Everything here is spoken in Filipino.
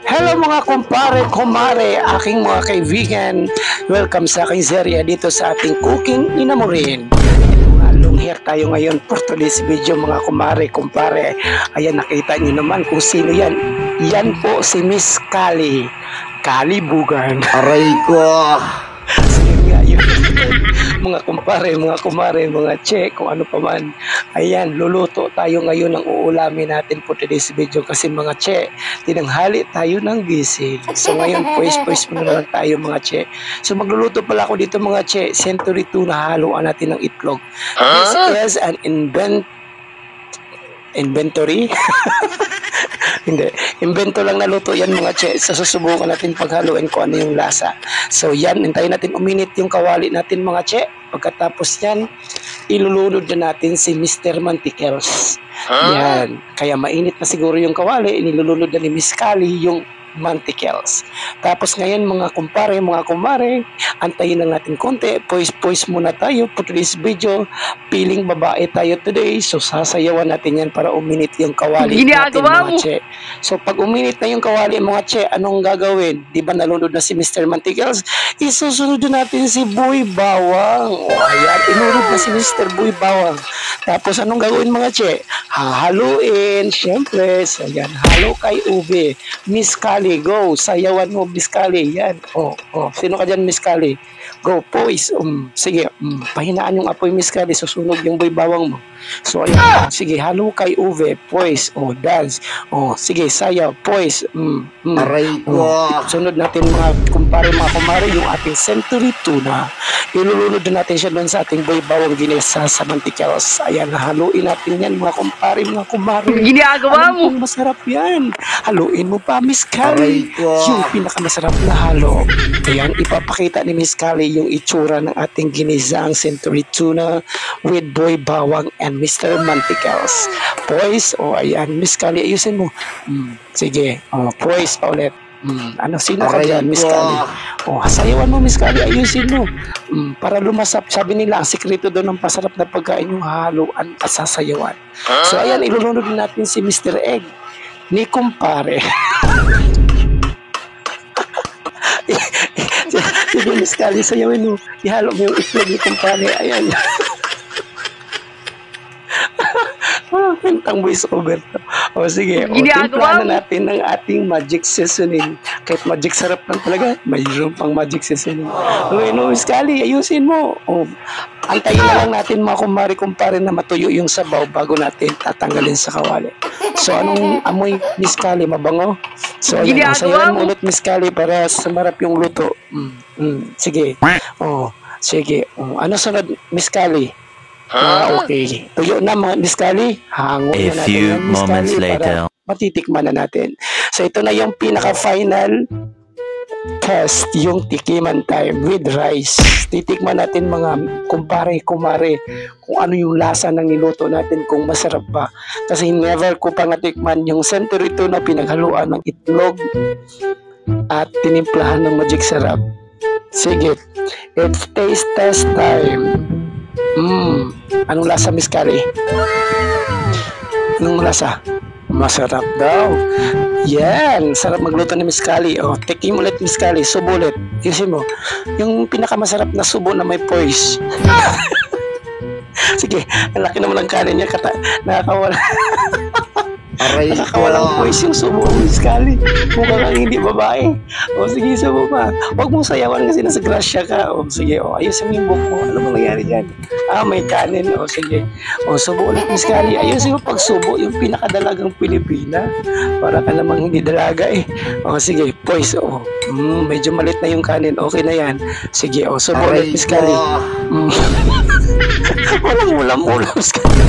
Hello mga kumpare, kumare, aking mga kaibigan. Welcome sa aking serya dito sa ating Cooking Inamurin. Ito nga, long hair tayo ngayon for today's video mga kumare, kumpare. Ayan, nakita nyo naman kung sino yan. Yan po si Miss Kali. Kalibugan. Aray ko! So yun nga, yun. Mga kumpare, mga kumare, mga che, kung ano pa man. Ayan, luluto tayo ngayon ng uulamin natin po today's video kasi mga che, tinanghali tayo ng gising. So ngayon, pues muna lang tayo mga che. So magluluto pala ako dito mga che, Century 2 na haluan natin ng itlog. This is an inventory. Hindi. Invento lang na luto yan mga che. So susubukan natin paghaluin ko ano yung lasa. So yan, hintayin natin uminit yung kawali natin mga che. Pagkatapos yan, ilulunod na natin si Mr. Mantikels. Yan. Kaya mainit na siguro yung kawali. Inilulunod na ni Miss Kali yung Mantikels. Tapos ngayon mga kumpare, mga kumare, antayin lang natin konti. Poise muna tayo for today's video. Piling babae tayo today. So sasayawan natin yan para uminit yung kawali natin mga che. So pag uminit na yung kawali mga che, anong gagawin? Di ba nalunod na si Mr. Mantikels? Isusunod natin si Boy Bawang. O ayan, inunod na si Mr. Boy Bawang. Tapos anong gagawin mga che? Hahaluin. Siyempre, so yan, halo kay Ube. Miss Kali, go. Sayawan mo, Miss Kali. Yan. Sino ka dyan, Miss Kali? Go, poise. Sige, pahinaan yung apoy, Miss Kali. Susunog yung Boy Bawang mo. So, ayan. Sige, halo kay Uwe. Poise. Dance. Sige, sayaw. Poise. Aray ko! Sunod natin mga kumpare, mga kumare, yung ating Century 2 na ilulunod na natin siya doon sa ating Boy Bawang ginisa sa Mantikels. Ayan, haluin natin yan mga kumpare, mga kumare. Ginagawa mo! Masarap yan. Haluin mo pa, Miss Kali. Yung pinakamasarap na halo. Ayan, ipapakita ni Miss Kali yung itsura ng ating ginisang Century Tuna with Boy Bawang and Mr. Mantikels. Poise, ayan, Miss Kali, ayusin mo. Sige, poise pa ulit. Sino ka dyan, Miss Kali? Sayawan mo, Miss Kali, ayusin mo. Para lumasap, sabi nila, ang sikreto doon ng pasarap na pagkain yung haluan at sasayawan. So, ayan, ilulunod natin si Mr. Egg ni kumpare. Sige, Miss Kali, sayawin mo. Ihalo mo yung itlog ni kumpare. Ayan. Kantang voice over to. Sige, timplahan na natin ng ating magic seasoning. Kahit magic sarap lang talaga, mayroon pang magic seasoning. Miss Kali, ayusin mo. Antayin na lang natin mga kumare-kumpare na matuyo yung sabaw bago natin tatanggalin sa kawali. So, anong amoy, Miss Kali? Mabango? So, ayan, sayawan mo ulit, Miss Kali, para sumarap yung luto. Sige. Sige. Ano sunod, Miss Kali? Okay. Tuyo na mga Miss Kali. Hango na natin. A few moments later. Matitikman na natin. So, ito na yung pinaka-final test, yung tikiman time with rice. Titikman natin mga kumpare, kumare, kung ano yung lasa ng niluto natin, kung masarap ba. Kasi never ko pa natikman yung Century 2 na pinaghaluan ng itlog at tinimplahan ng magic sarap. Sige, it's taste test time. Anong lasa, Miss Kali? Anong lasa? Masarap daw. Yan, sarap magluto ni Miss Kali. Tikim ulit, Miss Kali. Subo ulit. Yusin mo. Yung pinakamasarap na subo na may poise. Sige, ang laki naman ng kanin niya. Nakakawala. Nakakawalang poise yung subo, Miss Kali. Mukha kang hindi babae. Sige, subo pa. Huwag mong sayawan kasi nasa grasya ka. Sige, ayusin mo yung buhok mo. Ano bang nangyari dyan? May kanin. Sige. Subo ulit, Miss Kali. Ayusin mo pag subo, yung pinakadalagang Pilipina. Para ka namang hindi dalaga eh. Sige, poise. Medyo malit na yung kanin. Okay na yan. Sige, subo ulit, Miss Kali. Walang ulam, Miss Kali.